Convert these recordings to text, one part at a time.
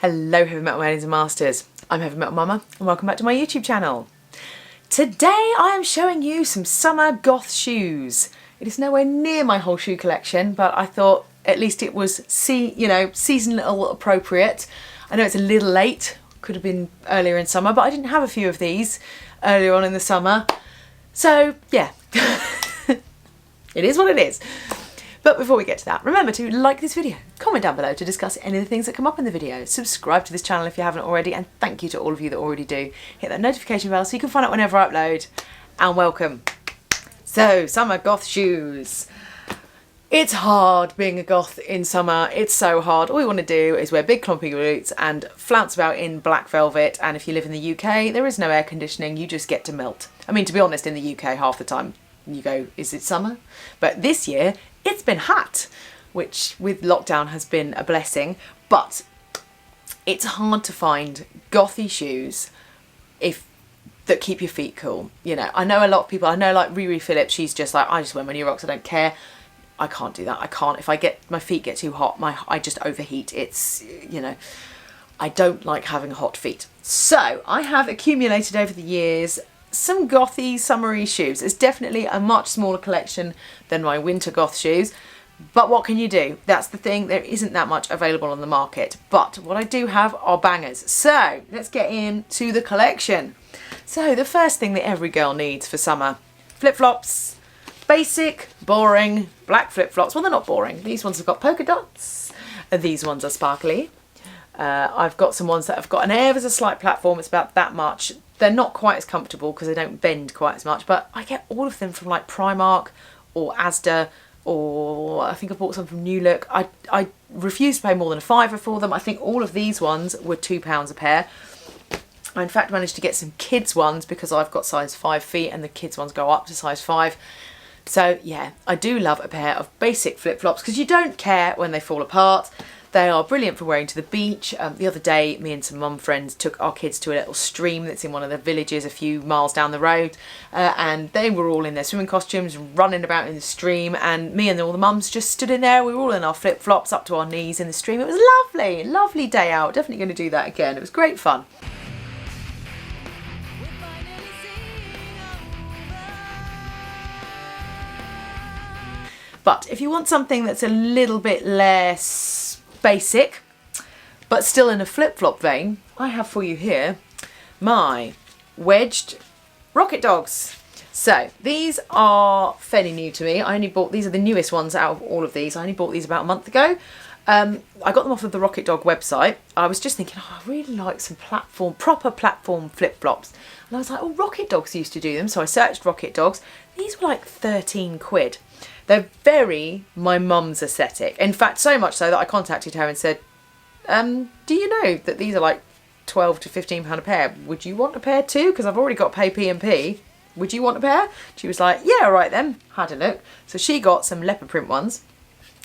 Hello Heavy Metal Maidens and Masters, I'm Heavy Metal Momma and welcome back to my YouTube channel. Today I am showing you some summer goth shoes. It is nowhere near my whole shoe collection, but I thought at least it was seasonal appropriate. I know it's a little late, could have been earlier in summer, but I didn't have a few of these earlier on in the summer. So yeah, it is what it is. But before we get to that, remember to like this video, comment down below to discuss any of the things that come up in the video, subscribe to this channel if you haven't already, and thank you to all of you that already do. Hit that notification bell so you can find out whenever I upload, and welcome. So, summer goth shoes. It's hard being a goth in summer, it's so hard. All you want to do is wear big clumpy boots and flounce about in black velvet, and if you live in the UK, there is no air conditioning, you just get to melt. I mean, to be honest, in the UK half the time you go, is it summer? But this year, it's been hot, which with lockdown has been a blessing, but it's hard to find gothy shoes that keep your feet cool. You know, I know a lot of people, I know like Riri Phillips, she's just like, I just wear my New Rocks, I don't care. I can't do that, I can't. If my feet get too hot, I just overheat. It's, you know, I don't like having hot feet. So I have accumulated over the years some gothy summery shoes. It's definitely a much smaller collection than my winter goth shoes, but what can you do? That's the thing, there isn't that much available on the market, but what I do have are bangers. So let's get into the collection. So the first thing that every girl needs for summer, flip-flops. Basic, boring, black flip-flops. Well, they're not boring. These ones have got polka dots. These ones are sparkly. I've got some ones that have got an ever so slight platform. It's about that much. They're not quite as comfortable because they don't bend quite as much, but I get all of them from like Primark or Asda, or I think I bought some from New Look. I refuse to pay more than a £5 for them. I think all of these ones were £2 a pair. I in fact managed to get some kids ones because I've got size 5 feet and the kids ones go up to size 5. So yeah, I do love a pair of basic flip-flops because you don't care when they fall apart. They are brilliant for wearing to the beach. The other day, me and some mum friends took our kids to a little stream that's in one of the villages a few miles down the road, and they were all in their swimming costumes, running about in the stream, and me and all the mums just stood in there. We were all in our flip-flops up to our knees in the stream. It was lovely, lovely day out. Definitely going to do that again. It was great fun. But if you want something that's a little bit less basic, but still in a flip-flop vein, I have for you here my wedged rocket dogs. So these are fairly new to me. I only bought, these are the newest ones out of all of these. I only bought these about a month ago. I got them off of the Rocket Dog website. I was just thinking, oh, I really like some proper platform flip-flops. And I was like, oh, Rocket Dogs used to do them. So I searched Rocket Dogs. These were like 13 quid. They're very my mum's aesthetic. In fact, so much so that I contacted her and said, do you know that these are like £12 to £15 a pair? Would you want a pair too? Because I've already got pay P&P. Would you want a pair? She was like, yeah, all right then. Had a look. So she got some leopard print ones.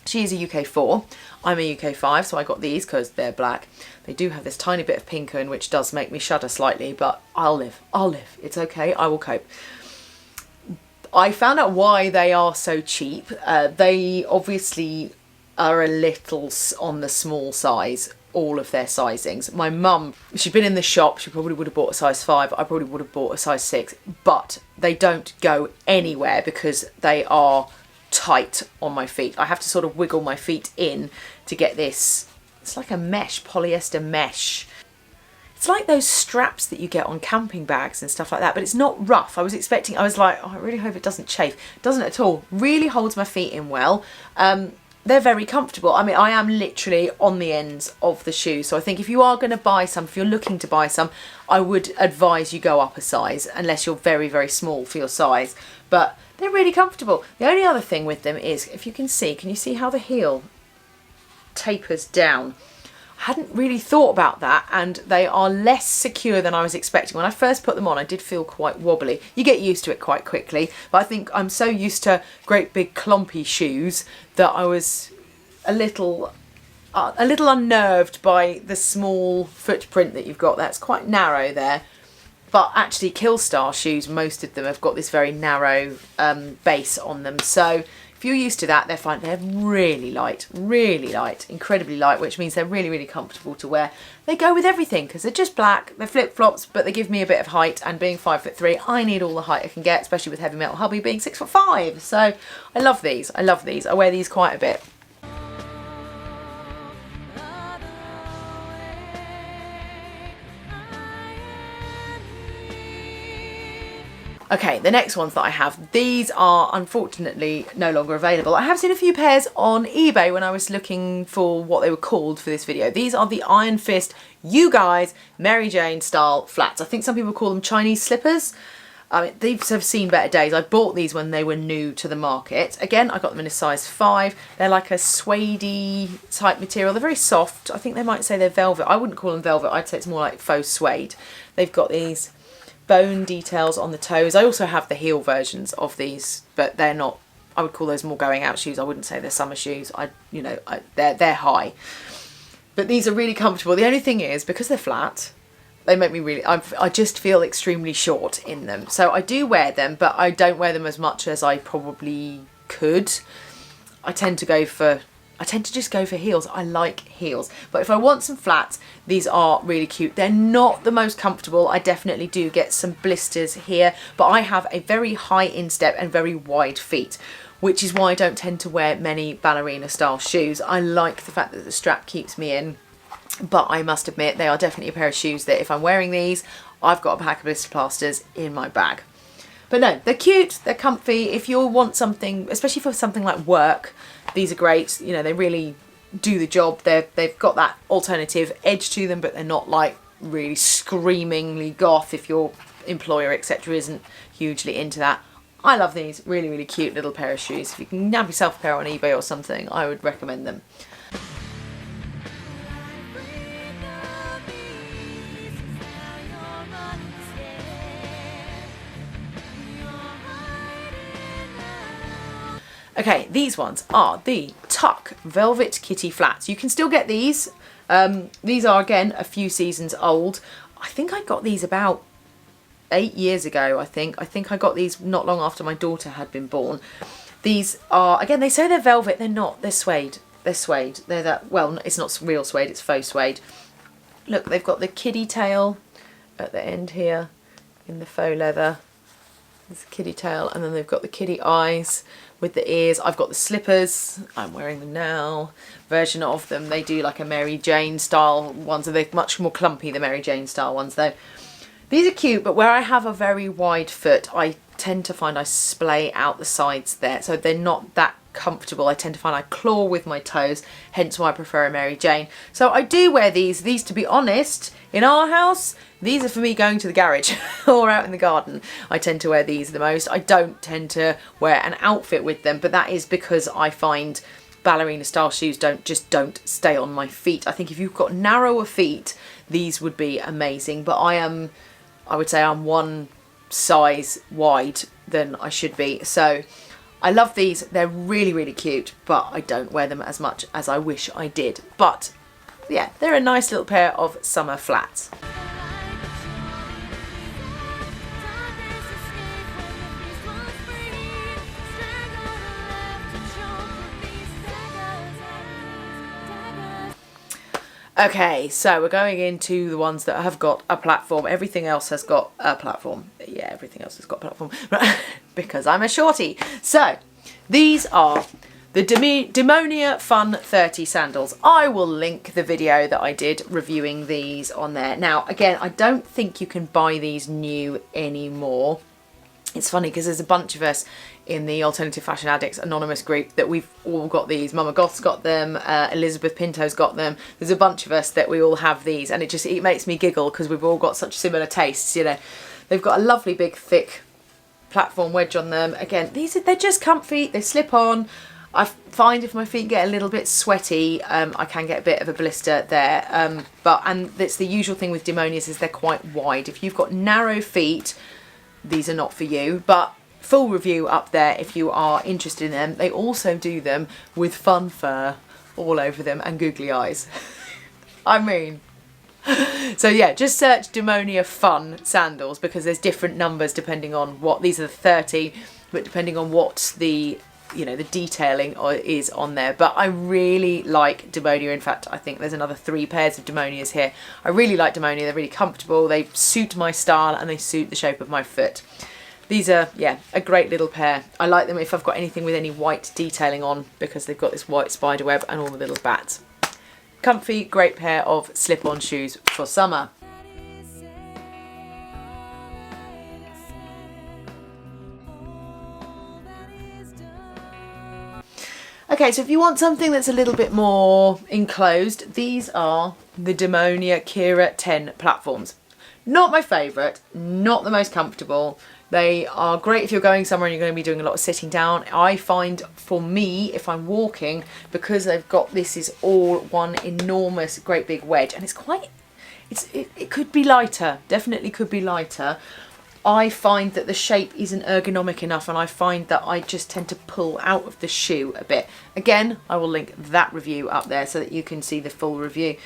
She is a UK 4. I'm a UK 5, so I got these because they're black. They do have this tiny bit of pink in, which does make me shudder slightly, but I'll live. I'll live. It's okay. I will cope. I found out why they are so cheap. They obviously are a little on the small size, all of their sizings. My mum, if she'd been in the shop, she probably would have bought a size 5. I probably would have bought a size 6, but they don't go anywhere because they are tight on my feet. I have to sort of wiggle my feet in to get this. It's like a mesh, polyester mesh. It's like those straps that you get on camping bags and stuff like that, but it's not rough. I was like, oh, I really hope it doesn't chafe. It doesn't at all. Really holds my feet in well. They're very comfortable. I mean, I am literally on the ends of the shoe. So I think if you are going to buy some, if you're looking to buy some, I would advise you go up a size, unless you're very, very small for your size. But they're really comfortable. The only other thing with them is, if you can you see how the heel tapers down? I hadn't really thought about that, and they are less secure than I was expecting. When I first put them on, I did feel quite wobbly. You get used to it quite quickly, but I think I'm so used to great big clumpy shoes that I was a little unnerved by the small footprint that you've got. That's quite narrow there. But actually KILLSTAR shoes, most of them have got this very narrow base on them. So if if you're used to that, they're fine. They're really light, incredibly light, which means they're really, really comfortable to wear. They go with everything because they're just black, they're flip-flops, but they give me a bit of height, and being 5'3", I need all the height I can get, especially with heavy metal hubby being 6'5". So I love these, I love these. I wear these quite a bit. Okay, the next ones that I have, these are unfortunately no longer available. I have seen a few pairs on eBay when I was looking for what they were called for this video. These are the Iron Fist, you guys, Mary Jane style flats. I think some people call them Chinese slippers. I mean, these have seen better days. I bought these when they were new to the market. Again, I got them in a size 5. They're like a suede type material. They're very soft. I think they might say they're velvet. I wouldn't call them velvet. I'd say it's more like faux suede. They've got these bone details on the toes. I also have the heel versions of these, but they're not, I would call those more going out shoes. I wouldn't say they're summer shoes. They're high. But these are really comfortable. The only thing is, because they're flat, they make me really, I just feel extremely short in them. So I do wear them, but I don't wear them as much as I probably could. I tend to just go for heels. I like heels. But if I want some flats, these are really cute. They're not the most comfortable. I definitely do get some blisters here, but I have a very high instep and very wide feet, which is why I don't tend to wear many ballerina style shoes. I like the fact that the strap keeps me in, but I must admit they are definitely a pair of shoes that if I'm wearing these, I've got a pack of blister plasters in my bag. But no, they're cute, they're comfy. If you want something, especially for something like work, these are great. You know, they really do the job. They've got that alternative edge to them, but they're not like really screamingly goth if your employer, etc., isn't hugely into that. I love these. Really, really cute little pair of shoes. If you can nab yourself a pair on eBay or something, I would recommend them. Okay, these ones are the TUK Velvet Kitty Flats. You can still get these. These are, again, a few seasons old. I think I got these about 8 years ago, I think. I think I got these not long after my daughter had been born. These are, again, they say they're velvet. They're not. They're suede. They're suede. They're that, well, it's not real suede, it's faux suede. Look, they've got the kiddie tail at the end here in the faux leather. There's a kiddie tail, and then they've got the kiddie eyes with the ears. I've got the slippers, I'm wearing them now, version of them. They do like a Mary Jane style ones, they're much more clumpy, the Mary Jane style ones though. These are cute, but where I have a very wide foot, I tend to find I splay out the sides there, so they're not that comfortable. I tend to find I claw with my toes, hence why I prefer a Mary Jane. So I do wear these. These, to be honest, in our house, these are for me going to the garage or out in the garden. I tend to wear these the most. I don't tend to wear an outfit with them, but that is because I find ballerina style shoes just don't stay on my feet. I think if you've got narrower feet, these would be amazing, but I would say I'm one size wide than I should be. So I love these. They're really, really cute, but I don't wear them as much as I wish I did. But yeah, they're a nice little pair of summer flats. Okay, so we're going into the ones that have got a platform. Everything else has got a platform. Yeah, everything else has got a platform. Because I'm a shorty. So, these are the Demonia Funn 30 sandals. I will link the video that I did reviewing these on there. Now, again, I don't think you can buy these new anymore. It's funny because there's a bunch of us in the Alternative Fashion Addicts Anonymous group that we've all got these. Momma Goth's got them, Elizabeth Pinto's got them. There's a bunch of us that we all have these, and it makes me giggle because we've all got such similar tastes, you know. They've got a lovely big thick platform wedge on them. Again, they're just comfy, they slip on. I find if my feet get a little bit sweaty, I can get a bit of a blister there. And it's the usual thing with Demonias is they're quite wide. If you've got narrow feet, these are not for you, but full review up there if you are interested in them. They also do them with fun fur all over them and googly eyes. I mean, so yeah, just search Demonia Funn sandals because there's different numbers depending on what, these are the 30, but depending on what the you know, the detailing is on there. But I really like Demonia. In fact, I think there's another 3 pairs of Demonias here. I really like Demonia. They're really comfortable. They suit my style and they suit the shape of my foot. These are, yeah, a great little pair. I like them if I've got anything with any white detailing on, because they've got this white spider web and all the little bats. Comfy, great pair of slip-on shoes for summer. Okay, so if you want something that's a little bit more enclosed, these are the Demonia Kira 10 platforms. Not my favourite, not the most comfortable. They are great if you're going somewhere and you're going to be doing a lot of sitting down. I find for me, if I'm walking, because they've got, this is all one enormous great big wedge, and it's quite, it could be lighter, definitely could be lighter. I find that the shape isn't ergonomic enough, and I find that I just tend to pull out of the shoe a bit. Again, I will link that review up there so that you can see the full review.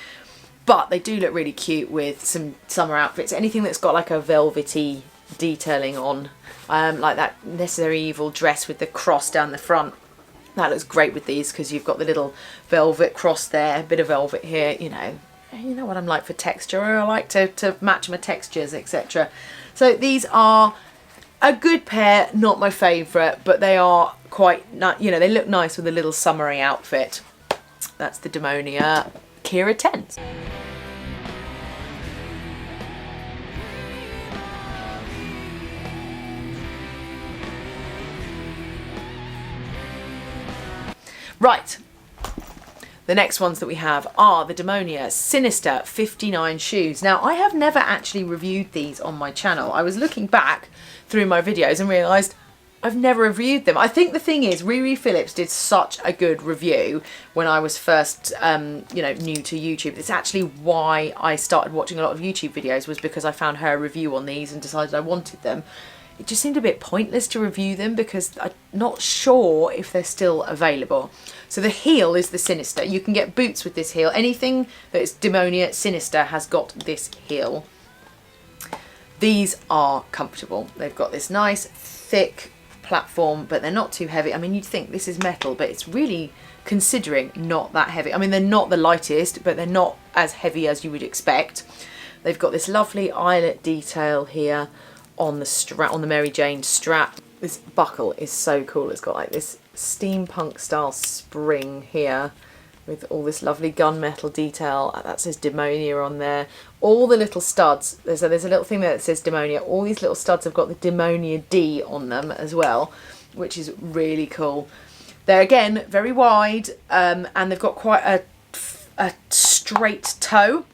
But they do look really cute with some summer outfits. Anything that's got like a velvety detailing on, like that Necessary Evil dress with the cross down the front. That looks great with these because you've got the little velvet cross there, a bit of velvet here, you know what I'm like for texture. I like to match my textures, etc. So these are a good pair, not my favourite, but they are quite, you know, they look nice with a little summery outfit. That's the Demonia Kira 10s. Right, the next ones that we have are the Demonia Sinister 59 shoes. Now, I have never actually reviewed these on my channel. I was looking back through my videos and realised I've never reviewed them. I think the thing is, Riri Phillips did such a good review when I was first, you know, new to YouTube. It's actually why I started watching a lot of YouTube videos, was because I found her review on these and decided I wanted them. It just seemed a bit pointless to review them because I'm not sure if they're still available. So the heel is the Sinister. You can get boots with this heel. Anything that is Demonia Sinister has got this heel. These are comfortable. They've got this nice thick platform, but they're not too heavy. I mean, you'd think this is metal, but it's really, considering, not that heavy. I mean, they're not the lightest, but they're not as heavy as you would expect. They've got this lovely eyelet detail here on the strap, on the Mary Jane strap. This buckle is so cool. It's got like this steampunk style spring here with all this lovely gunmetal detail. That says Demonia on there. All the little studs, there's a little thing there that says Demonia. All these little studs have got the Demonia D on them as well, which is really cool. They're, again, very wide, and they've got quite a straight toe.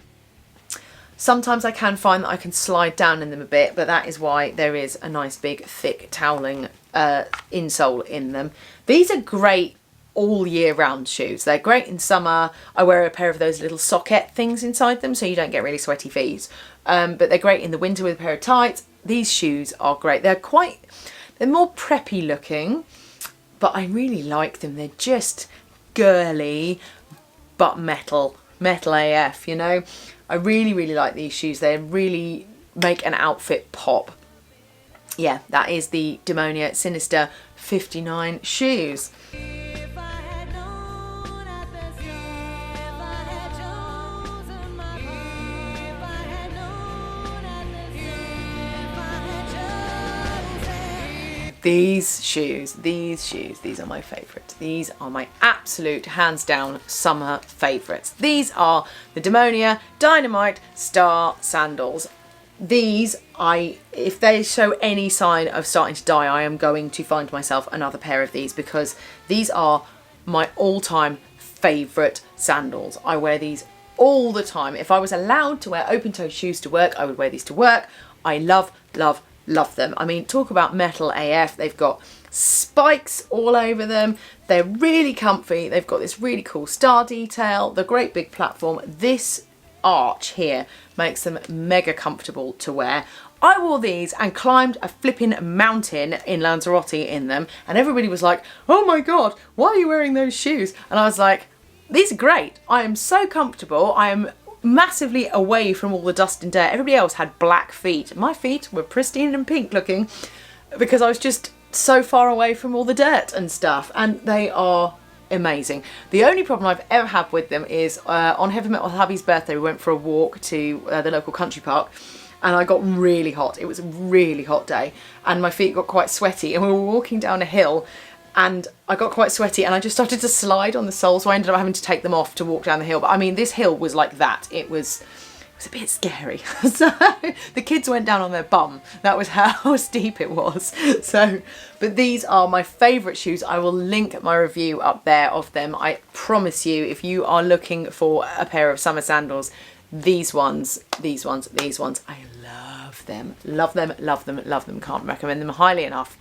Sometimes I can find that I can slide down in them a bit, but that is why there is a nice big thick toweling insole in them. These are great all year round shoes. They're great in summer. I wear a pair of those little socket things inside them so you don't get really sweaty feet. But they're great in the winter with a pair of tights. These shoes are great. They're more preppy looking, but I really like them. They're just girly, but metal AF, you know. I really, really like these shoes. They really make an outfit pop. Yeah, that is the Demonia Sinister 59 shoes. These shoes, these are my favourites. These are my absolute, hands down, summer favourites. These are the Demonia Dynamite Star Sandals. These, if they show any sign of starting to die, I am going to find myself another pair of these, because these are my all-time favourite sandals. I wear these all the time. If I was allowed to wear open-toe shoes to work, I would wear these to work. I love them. I mean, talk about metal AF. They've got spikes all over them. They're really comfy. They've got this really cool star detail, the great big platform. This arch here makes them mega comfortable to wear. I wore these and climbed a flipping mountain in Lanzarote in them, and everybody was like, oh my god, why are you wearing those shoes? And I was like, these are great. I am so comfortable. I am massively away from all the dust and dirt. Everybody else had black feet. My feet were pristine and pink looking because I was just so far away from all the dirt and stuff, and they are amazing. The only problem I've ever had with them is on Heavy Metal Hubby's birthday we went for a walk to the local country park, and I got really hot. It was a really hot day and my feet got quite sweaty, and we were walking down a hill and I got quite sweaty and I just started to slide on the soles, so I ended up having to take them off to walk down the hill. But I mean, this hill was like that. It was a bit scary. So the kids went down on their bum. That was how steep it was. So, but these are my favourite shoes. I will link my review up there of them. I promise you, if you are looking for a pair of summer sandals, these ones, I love them. Love them, love them, love them. Can't recommend them highly enough.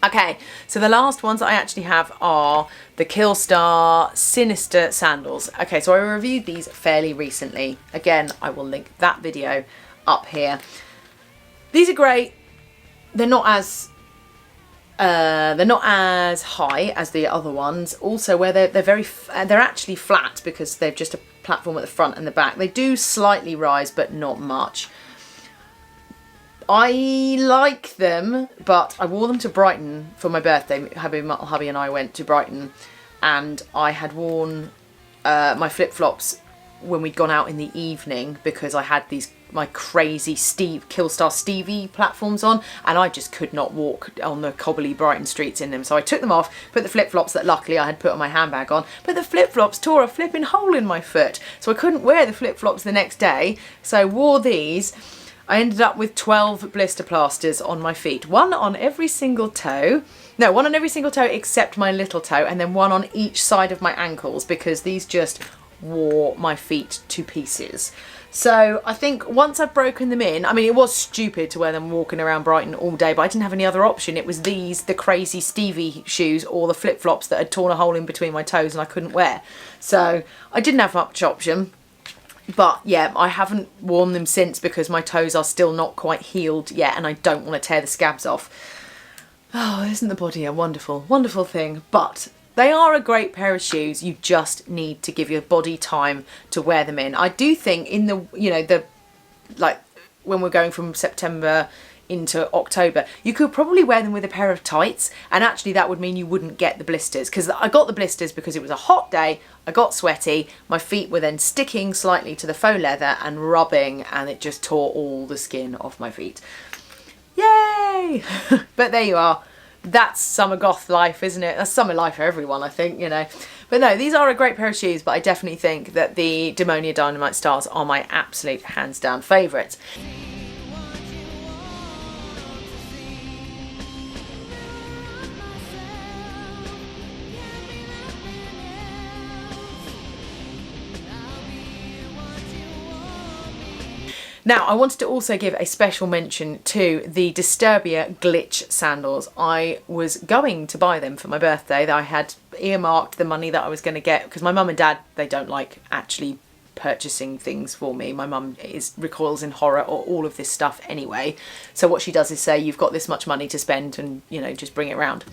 Okay, so the last ones I actually have are the KILLSTAR Sinister sandals. Okay, so I reviewed these fairly recently. Again, I will link that video up here. These are great. They're not as high as the other ones. Also, where they're actually flat because they're just a platform at the front and the back. They do slightly rise, but not much. I like them, but I wore them to Brighton for my birthday. Hubby and I went to Brighton, and I had worn my flip-flops when we'd gone out in the evening because I had my crazy KILLSTAR Stevie platforms on, and I just could not walk on the cobbly Brighton streets in them. So I took them off, put the flip-flops that luckily I had put on my handbag on, but the flip-flops tore a flipping hole in my foot. So I couldn't wear the flip-flops the next day, so I wore these. I ended up with 12 blister plasters on my feet. One on every single toe. No, one on every single toe except my little toe, and then one on each side of my ankles because these just wore my feet to pieces. So I think once I've broken them in, I mean, it was stupid to wear them walking around Brighton all day, but I didn't have any other option. It was these, the crazy Stevie shoes, or the flip-flops that had torn a hole in between my toes and I couldn't wear. So I didn't have much option. But yeah, I haven't worn them since because my toes are still not quite healed yet and I don't want to tear the scabs off. Oh, isn't the body a wonderful, wonderful thing? But they are a great pair of shoes. You just need to give your body time to wear them in. I do think in the, you know, like when we're going from September into October, you could probably wear them with a pair of tights, and actually that would mean you wouldn't get the blisters, because I got the blisters because it was a hot day, I got sweaty, my feet were then sticking slightly to the faux leather and rubbing, and it just tore all the skin off my feet. Yay! But there you are. That's summer goth life, isn't it? That's summer life for everyone, I think, you know. But no, these are a great pair of shoes, but I definitely think that the Demonia Dynamite stars are my absolute hands down favourites. Now, I wanted to also give a special mention to the Disturbia glitch sandals. I was going to buy them for my birthday. I had earmarked the money that I was going to get because my mum and dad, they don't like actually purchasing things for me. My mum recoils in horror or all of this stuff anyway. So what she does is say, you've got this much money to spend and, you know, just bring it around.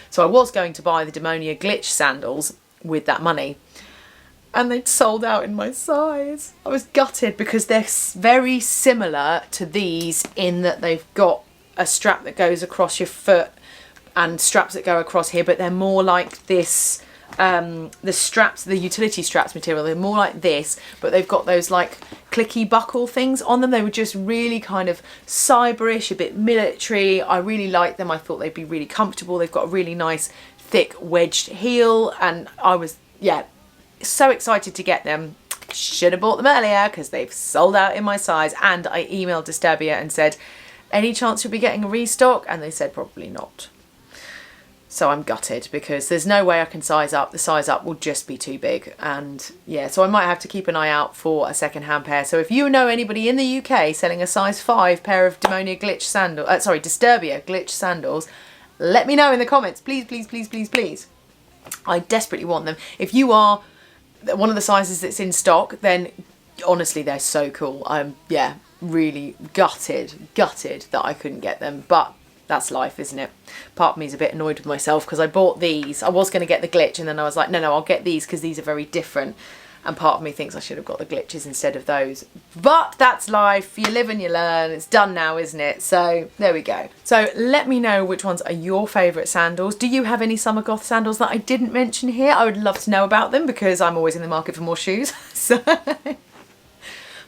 So I was going to buy the Demonia glitch sandals with that money, and they'd sold out in my size. I was gutted because they're very similar to these in that they've got a strap that goes across your foot and straps that go across here, but they're more like this, the straps, the utility straps material, they're more like this, but they've got those like clicky buckle things on them. They were just really kind of cyberish, a bit military. I really liked them. I thought they'd be really comfortable. They've got a really nice thick wedged heel, and I was, yeah, so excited to get them. Should have bought them earlier because they've sold out in my size. And I emailed Disturbia and said, any chance you'll be getting a restock? And they said probably not. So I'm gutted because there's no way I can size up. The size up will just be too big. And yeah, so I might have to keep an eye out for a second-hand pair. So if you know anybody in the UK selling a size 5 pair of Demonia glitch sandals, Disturbia glitch sandals, let me know in the comments. Please, please, please, please, please. I desperately want them. If you are one of the sizes that's in stock, then honestly they're so cool. I'm, yeah, really gutted that I couldn't get them, but that's life, isn't it? Part of me is a bit annoyed with myself because I bought these. I was going to get the glitch and then I was like, no, I'll get these because these are very different. and part of me thinks I should have got the glitches instead of those. But that's life, you live and you learn. It's done now, isn't it? So there we go. So let me know which ones are your favourite sandals. Do you have any summer goth sandals that I didn't mention here? I would love to know about them because I'm always in the market for more shoes. So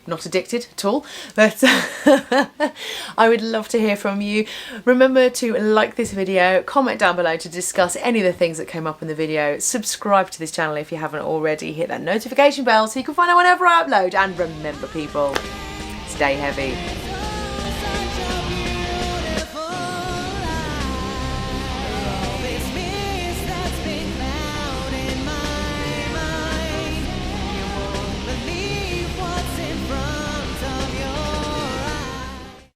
not addicted at all, but I would love to hear from you. Remember to like this video, comment down below to discuss any of the things that came up in the video, subscribe to this channel if you haven't already, hit that notification bell so you can find out whenever I upload, and remember people, stay heavy.